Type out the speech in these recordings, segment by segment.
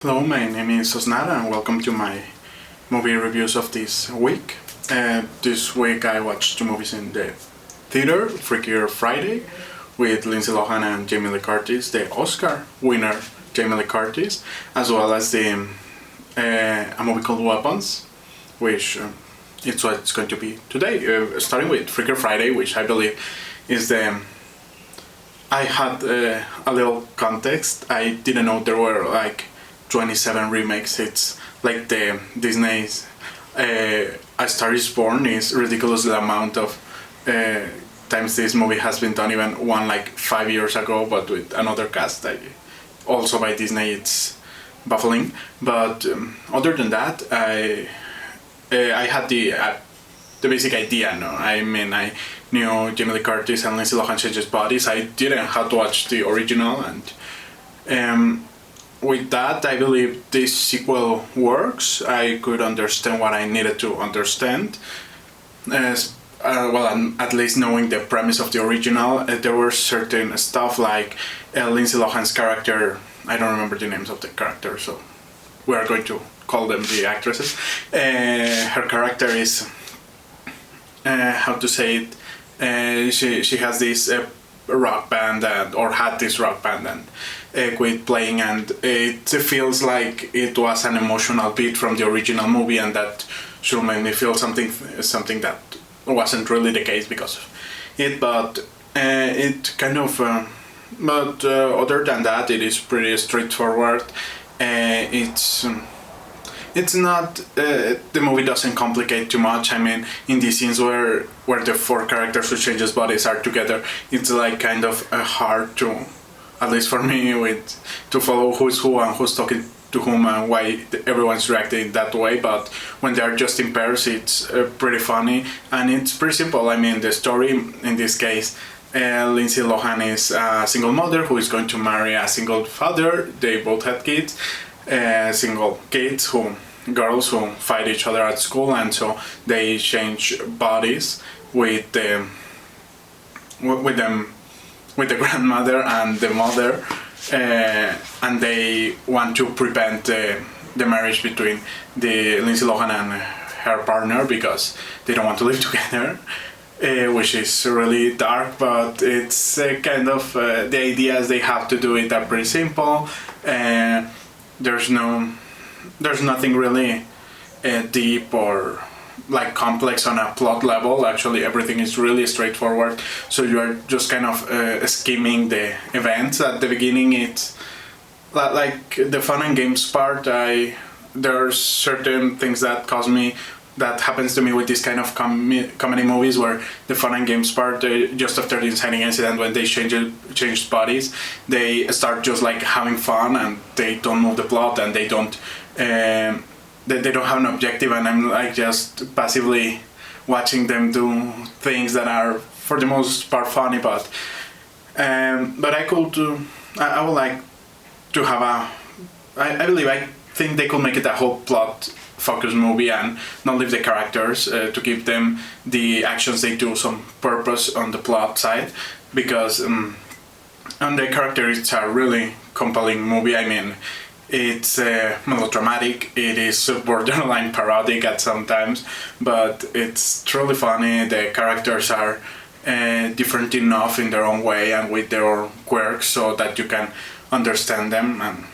Hello, my name is Osnara and welcome to my movie reviews of this week. This week I watched two movies in the theater, Freakier Friday with Lindsay Lohan and Jamie Lee Curtis, the Oscar winner Jamie Lee Curtis, as well as a movie called Weapons, which it's what it's going to be today. Starting with Freakier Friday, which I believe is the... I had a little context. I didn't know there were like 27 remakes. It's like the Disney's A Star Is Born is ridiculous the amount of times this movie has been done. Even one like 5 years ago, but with another cast. Also by Disney, it's baffling. But other than that, I had the basic idea. No, I mean I knew Jamie Lee Curtis and Lindsay Lohan changed bodies. I didn't have to watch the original, and with that, I believe this sequel works. I could understand what I needed to understand. At least knowing the premise of the original, there were certain stuff like Lindsay Lohan's character. I don't remember the names of the characters, so we are going to call them the actresses. Her character is how to say it. She has this rock band or had this rock band and quit playing, and it feels like it was an emotional beat from the original movie, and that should make me feel something that wasn't really the case because of it. But it kind of other than that, it is pretty straightforward. It's not the movie doesn't complicate too much. I mean, in the scenes where the four characters who changes bodies are together, it's like kind of hard to, at least for me, to follow who's who and who's talking to whom and why everyone's reacting that way. But when they are just in pairs, it's pretty funny and it's pretty simple. I mean, the story in this case, Lindsay Lohan is a single mother who is going to marry a single father. They both had kids, single kids girls who fight each other at school, and so they change bodies with the grandmother and the mother, and they want to prevent the marriage between the Lindsay Lohan and her partner because they don't want to live together. Which is really dark, but it's kind of the ideas they have to do it are pretty simple. There's nothing really deep or like complex on a plot level. Actually, everything is really straightforward. So you are just kind of skimming the events at the beginning. It's like the fun and games part. There are certain things that happens to me with this kind of comedy movies where the fun and games part, just after the inciting incident when they changed bodies, they start just like having fun and they don't move the plot and they don't have an objective, and I'm like just passively watching them do things that are for the most part funny, but I would like to have I think they could make it a whole plot focus movie and not leave the characters to give them the actions they do some purpose on the plot side, because and the character, it's a really compelling movie. I mean, it's melodramatic, it is borderline parodic at some times, but it's truly funny. The characters are different enough in their own way and with their own quirks so that you can understand them and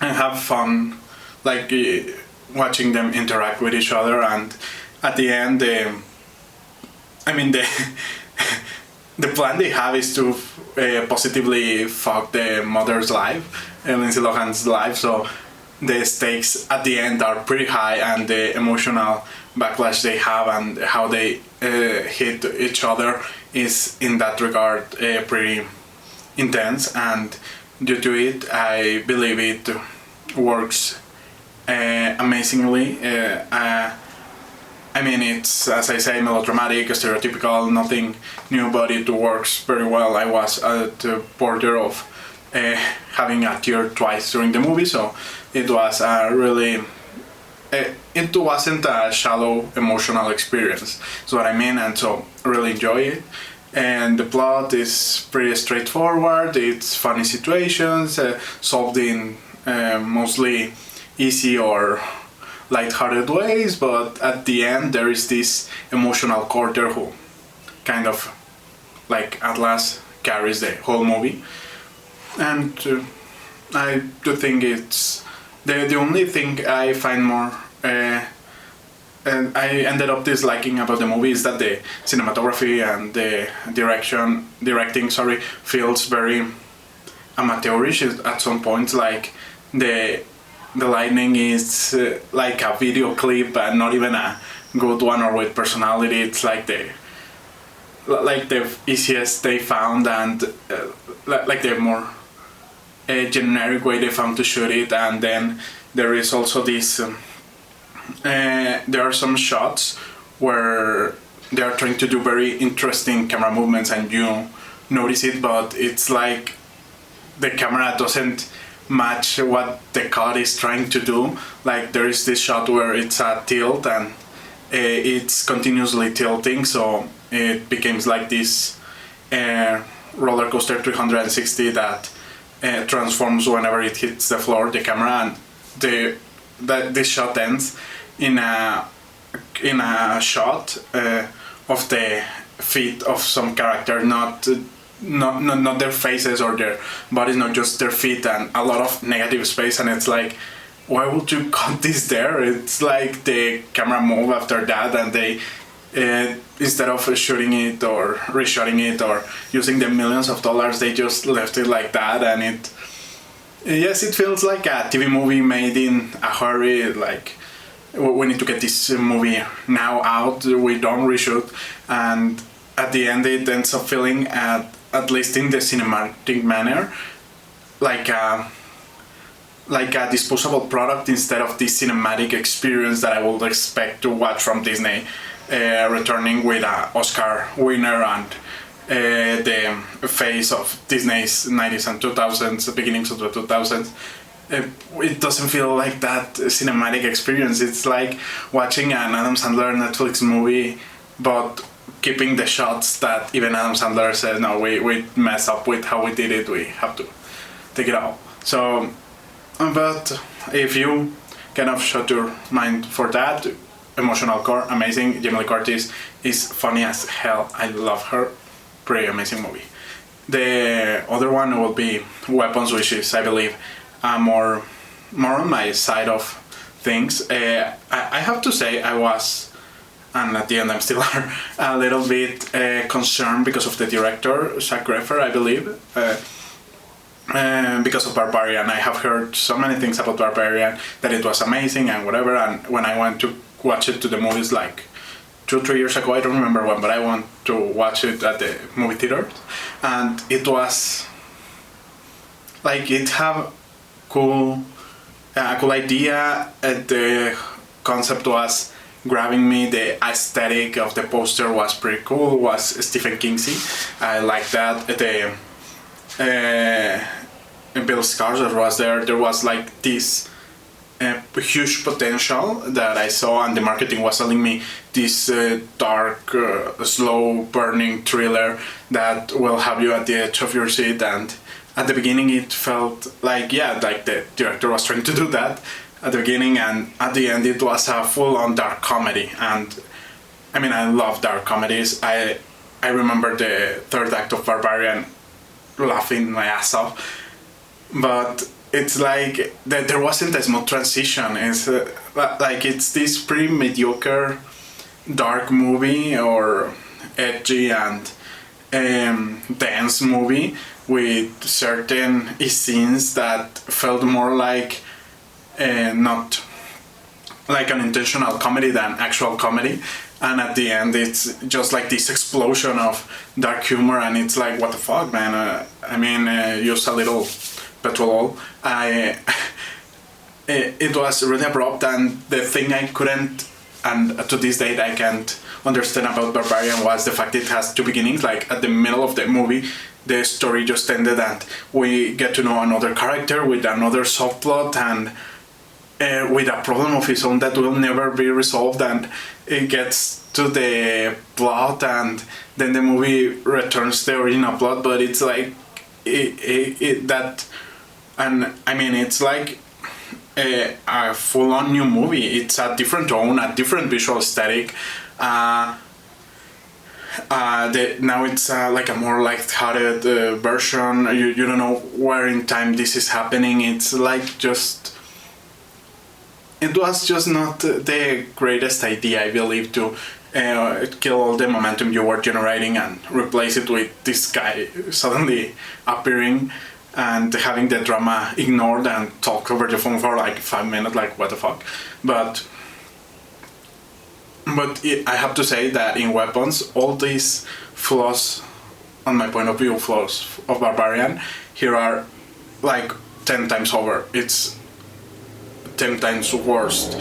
have fun, like watching them interact with each other. And at the end, the plan they have is to positively fuck the mother's life, Lindsay Lohan's life, so the stakes at the end are pretty high, and the emotional backlash they have and how they hit each other is in that regard pretty intense, and due to it I believe it works amazingly. I mean, it's, as I say, melodramatic, stereotypical, nothing new, but it works very well. I was at the border of having a tear twice during the movie, so it was a really... it wasn't a shallow emotional experience, is what I mean, and so really enjoy it. And the plot is pretty straightforward. It's funny situations solved in mostly easy or light-hearted ways, but at the end there is this emotional core there who kind of, like Atlas, carries the whole movie. And I do think it's the only thing I find more and I ended up disliking about the movie is that the cinematography and the directing feels very amateurish at some points. Like the lighting is like a video clip and not even a good one or with personality. It's like the easiest they found, and like the more generic way they found to shoot it. And then there is also this there are some shots where they are trying to do very interesting camera movements and you notice it, but it's like the camera doesn't match what the cut is trying to do. Like there is this shot where it's a tilt and it's continuously tilting, so it becomes like this roller coaster 360 that transforms whenever it hits the floor, the camera, and this shot ends in a shot of the feet of some character, not their faces or their bodies, not just their feet, and a lot of negative space. And it's like, why would you cut this there? It's like the camera move after that, and they instead of shooting it or reshooting it or using the millions of dollars, they just left it like that. And it feels like a TV movie made in a hurry. Like, we need to get this movie now out, we don't reshoot. And at the end it ends up feeling, at least in the cinematic manner, like a disposable product instead of this cinematic experience that I would expect to watch from Disney, returning with an Oscar winner and the face of Disney's 90s and 2000s, beginnings of the 2000s. It doesn't feel like that cinematic experience. It's like watching an Adam Sandler Netflix movie, but keeping the shots that even Adam Sandler says, no, we mess up with how we did it, we have to take it out. So, but if you kind of shut your mind for that, emotional core, amazing. Jamie Lee Curtis is funny as hell. I love her. Pretty amazing movie. The other one will be Weapons, which is, I believe, more on my side of things. I have to say I was, and at the end I'm still a little bit concerned because of the director, Zach Greffer, I believe, because of Barbarian. I have heard so many things about Barbarian, that it was amazing and whatever, and when I went to watch it to the movies like 2-3 years ago, I don't remember when, but I went to watch it at the movie theater, and it was like, it had cool idea. The concept was grabbing me. The aesthetic of the poster was pretty cool. Was Stephen Kingsy. I like that. The Bill Skarsgård was there. There was like this huge potential that I saw, and the marketing was telling me this dark, slow burning thriller that will have you at the edge of your seat. And at the beginning it felt like, like the director was trying to do that at the beginning, and at the end it was a full-on dark comedy. And I mean, I love dark comedies. I remember the third act of Barbarian laughing my ass off, but it's like that there wasn't a smooth transition. It's like it's this pretty mediocre dark movie or edgy and dance movie with certain scenes that felt more like not like an intentional comedy than actual comedy. And at the end it's just like this explosion of dark humor, and it's like, what the fuck, man. I mean, use a little petrol. It was really abrupt, and the thing I couldn't, and to this date I can't understand about Barbarian was the fact it has two beginnings. Like at the middle of the movie the story just ended and we get to know another character with another subplot and with a problem of his own that will never be resolved, and it gets to the plot and then the movie returns to the original plot. But it's like that, and I mean, it's like a full-on new movie. It's a different tone, a different visual aesthetic. Now it's like a more light-hearted version. You don't know where in time this is happening. It's like just... It was just not the greatest idea, I believe, to kill all the momentum you were generating and replace it with this guy suddenly appearing and having the drama ignored and talk over the phone for like 5 minutes, like what the fuck. But I have to say that in Weapons, all these flaws, on my point of view, flaws of Barbarian, here are like 10 times over. It's 10 times worse.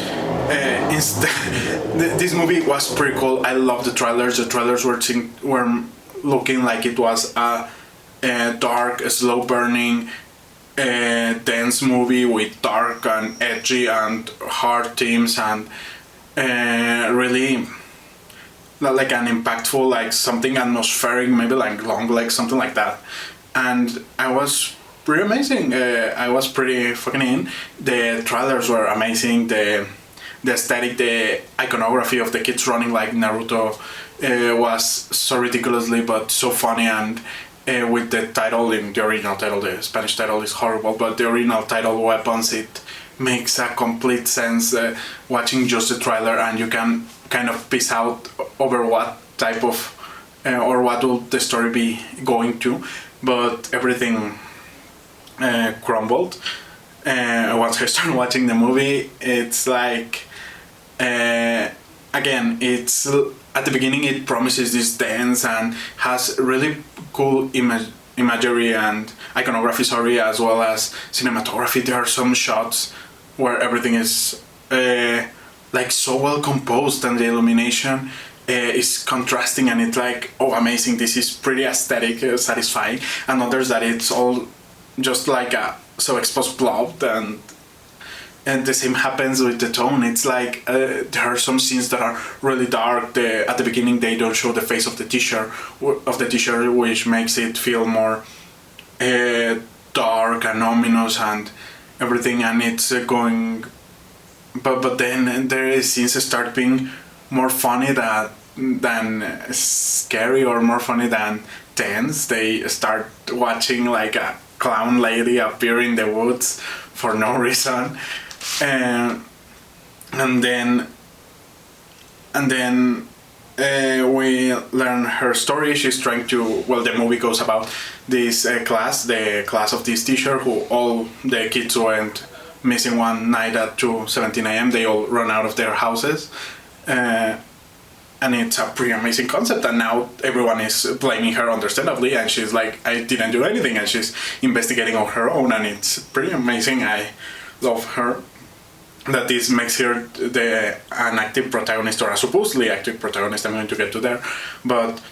This movie was pretty cool. I love the trailers. The trailers were looking like it was a dark, slow-burning, dense movie with dark and edgy and hard themes and really like an impactful, like something atmospheric, maybe like Long Legs, something like that. And I was pretty amazing. I was pretty fucking in. The trailers were amazing. The aesthetic, the iconography of the kids running like Naruto was so ridiculously but so funny. And with the title, in the original title, the Spanish title is horrible, but the original title, Weapons, it makes a complete sense watching just the trailer, and you can kind of piece out over what type of or what will the story be going to. But everything crumbled once I started watching the movie. It's like again, it's at the beginning it promises this dance and has really cool imagery and iconography, as well as cinematography. There are some shots where everything is like so well composed, and the illumination is contrasting, and it's like, oh, amazing, this is pretty aesthetic, satisfying. And others that it's all just like a so exposed blob, and the same happens with the tone. It's like there are some scenes that are really dark. At the beginning they don't show the face of the teacher, which makes it feel more dark and ominous and everything, and it's going, but then there is scenes start being more funny than scary, or more funny than tense. They start watching like a clown lady appear in the woods for no reason, and then we learn her story. She's trying to, well, the movie goes about this class, the class of this teacher, who all the kids went missing one night at 2:17 a.m. They all run out of their houses, and it's a pretty amazing concept. And now everyone is blaming her, understandably, and she's like, I didn't do anything, and she's investigating on her own, and it's pretty amazing. I love her. That this makes her an active protagonist, or a supposedly active protagonist. I'm going to get to there, but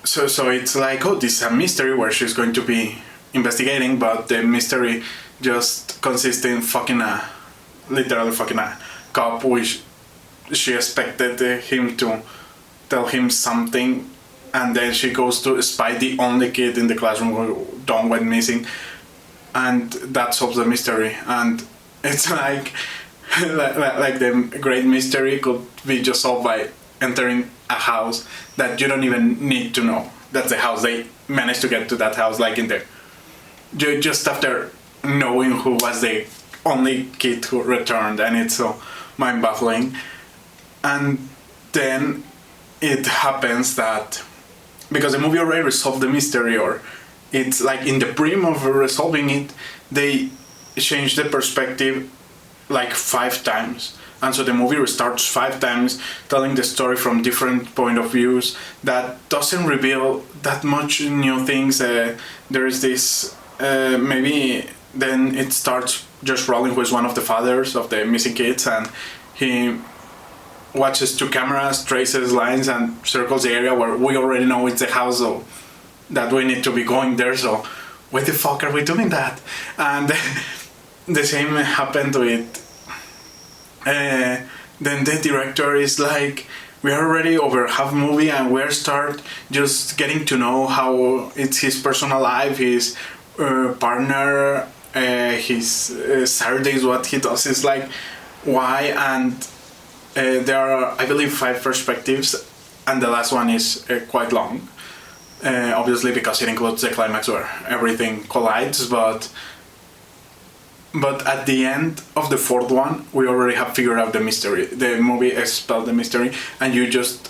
so it's like, oh, this is a mystery where she's going to be investigating, but the mystery just consists in literally fucking a cop, which she expected him to tell him something, and then she goes to spy the only kid in the classroom who Don went missing, and that solves the mystery. And it's like the great mystery could be just solved by entering a house that you don't even need to know that's the house. They managed to get to that house like in there just after knowing who was the only kid who returned, and it's so mind-baffling. And then it happens that because the movie already resolved the mystery, or it's like in the brim of resolving it, they change the perspective like 5 times, and so the movie restarts 5 times, telling the story from different point of views. That doesn't reveal that much new things. There is this maybe then it starts Josh Brolin, who is one of the fathers of the missing kids, and he watches 2 cameras, traces lines, and circles the area where we already know it's the house, so that we need to be going there. So why the fuck are we doing that? And the same happened with then the director is like, we are already over half movie and we're start just getting to know how it's his personal life, his partner his Saturdays, what he does is like, why? And there are, I believe, 5 perspectives, and the last one is quite long. Obviously, because it includes the climax where everything collides, but at the end of the 4th one, we already have figured out the mystery. The movie expelled the mystery, and you just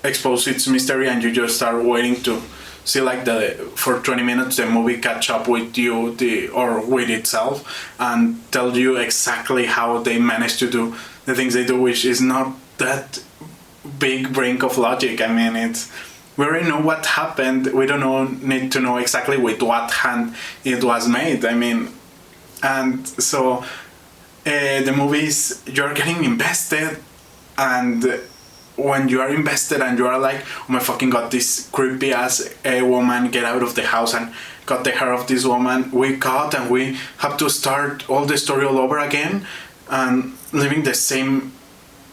expose its mystery, and you just start waiting to see, like, for 20 minutes the movie catch up with you, or with itself, and tell you exactly how they managed to do the things they do, which is not that big brink of logic. I mean, we already know what happened. We don't need to know exactly with what hand it was made. I mean, and so the movies, you're getting invested, and when you are invested and you are like, oh my fucking god, this creepy ass woman get out of the house and cut the hair of this woman, we cut and we have to start all the story all over again, and living the same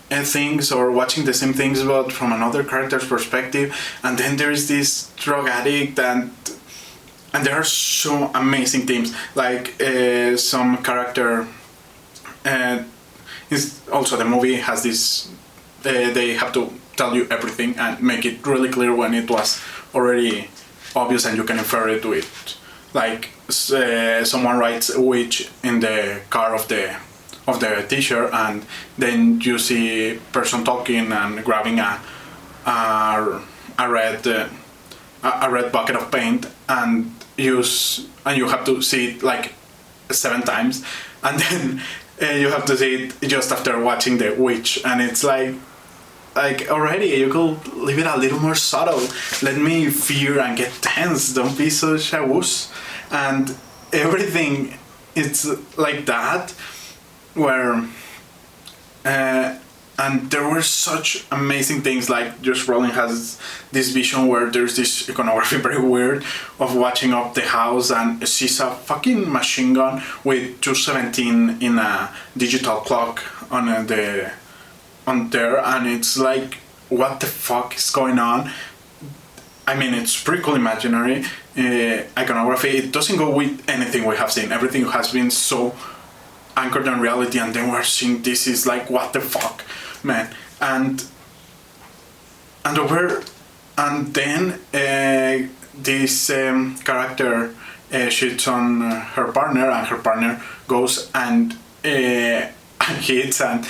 things or watching the same things but from another character's perspective. And then there is this drug addict, and there are so amazing themes, like some character is also, the movie has this, they have to tell you everything and make it really clear when it was already obvious and you can infer it with, like, someone writes witch in the car of the teacher, and then you see person talking and grabbing a red bucket of paint, and you have to see it like 7 times, and then you have to see it just after watching the witch, and it's like already you could leave it a little more subtle. Let me fear and get tense. Don't be such a wuss. And everything, it's like that, where and there were such amazing things, like just Rowling has this vision where there's this iconography very weird of watching up the house, and she's a fucking machine gun with 217 in a digital clock on there, and it's like, what the fuck is going on? I mean, it's pretty cool imaginary iconography. It doesn't go with anything we have seen. Everything has been so anchored on reality, and then we're seeing this is like, what the fuck, man. And then this character shoots on her partner, and her partner goes and hits and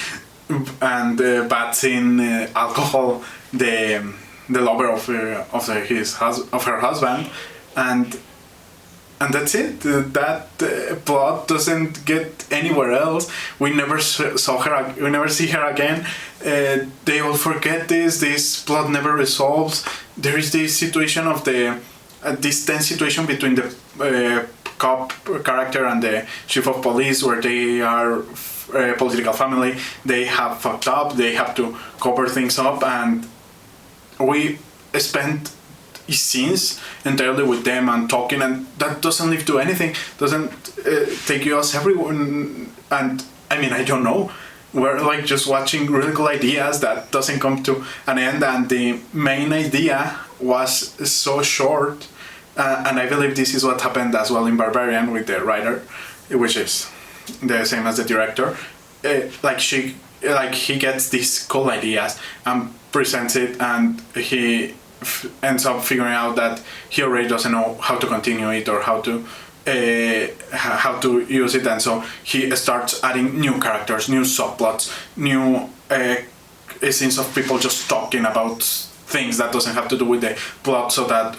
bats in alcohol the lover of her husband, and that's it. That plot doesn't get anywhere else. We never saw her. We never see her again. They all forget this. This plot never resolves. There is this situation of this tense situation between the cop character and the chief of police, where they are a political family. They have fucked up. They have to cover things up, and we spent scenes entirely with them and talking, and that doesn't lead to anything, doesn't take us everyone. And I mean, I don't know, we're like just watching really cool ideas that doesn't come to an end, and the main idea was so short, and I believe this is what happened as well in Barbarian with the writer, which is the same as the director. He gets these cool ideas and presents it, and he ends up figuring out that he already doesn't know how to continue it or how to use it, and so he starts adding new characters, new subplots, new scenes of people just talking about things that doesn't have to do with the plot, so that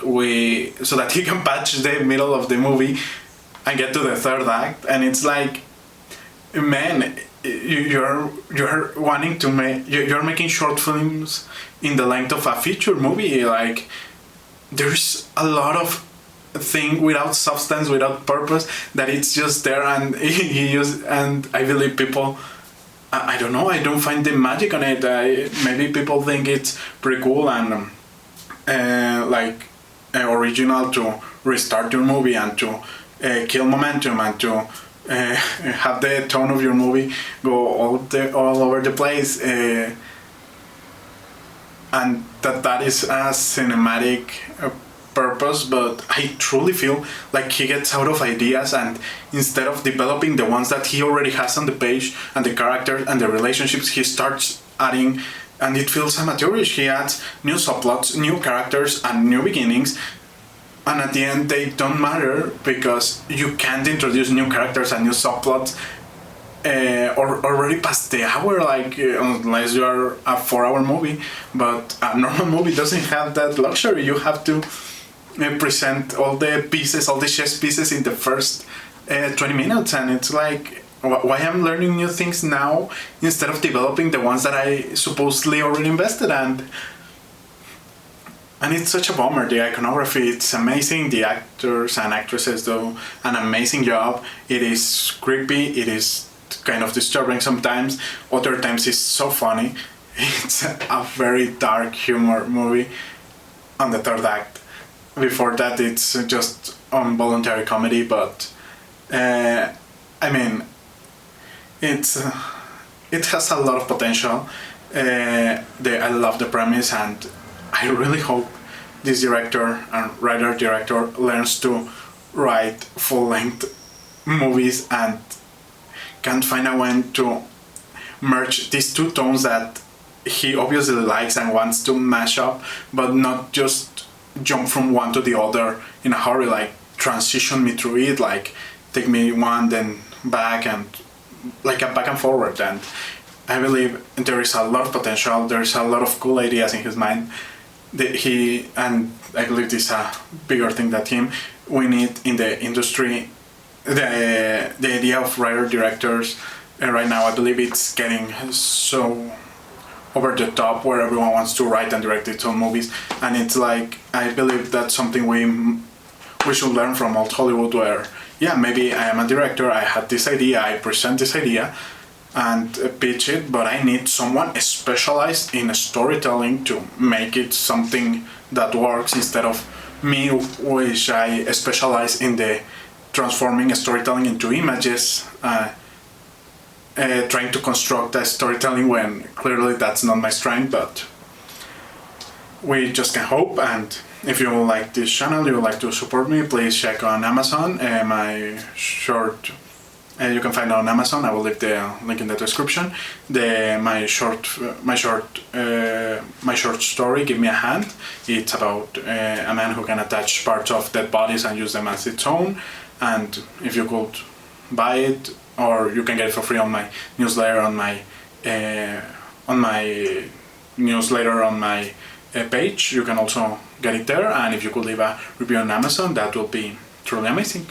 he can patch the middle of the movie and get to the 3rd act. And it's like, man, you're wanting to you're making short films in the length of a feature movie. Like, there's a lot of thing without substance, without purpose, that it's just there, and and I believe people, I don't know, I don't find the magic on it. Maybe people think it's pretty cool and original to restart your movie and to kill momentum and to have the tone of your movie go all over the place, and that is a cinematic purpose, but I truly feel like he gets out of ideas, and instead of developing the ones that he already has on the page and the characters and the relationships, he starts adding, and it feels amateurish. He adds new subplots, new characters, and new beginnings, and at the end they don't matter because you can't introduce new characters and new subplots or already past the hour, like unless you are a 4-hour movie. But a normal movie doesn't have that luxury. You have to present all the pieces, all the chess pieces in the first 20 minutes, and it's like, why I'm learning new things now instead of developing the ones that I supposedly already invested in. And it's such a bummer. The iconography, it's amazing. The actors and actresses do an amazing job. It is creepy. It is kind of disturbing sometimes. Other times it's so funny. It's a very dark humor movie on the third act. Before that, it's just involuntary comedy. But I mean, it has a lot of potential. I love the premise, and I really hope this director and writer-director learns to write full-length movies and can find a way to merge these two tones that he obviously likes and wants to mash up, but not just jump from one to the other in a hurry, like transition me through it, like take me one then back, and like a back and forward. And I believe there is a lot of potential. There's a lot of cool ideas in his mind. And I believe this is a bigger thing than him. We need in the industry the idea of writer directors. And right now, I believe it's getting so over the top, where everyone wants to write and direct its own movies. And it's like, I believe that's something we should learn from old Hollywood, where maybe I am a director, I had this idea, I present this idea and pitch it, but I need someone specialized in storytelling to make it something that works, instead of me, which I specialize in the transforming storytelling into images, trying to construct a storytelling when clearly that's not my strength. But we just can hope. And if you like this channel, you would like to support me, please check on Amazon. My short, you can find it on Amazon. I will leave the link in the description. My short story, Give Me a Hand. It's about a man who can attach parts of dead bodies and use them as its own. And if you could buy it, or you can get it for free on my newsletter, on my page, you can also get it there. And if you could leave a review on Amazon, that would be truly amazing.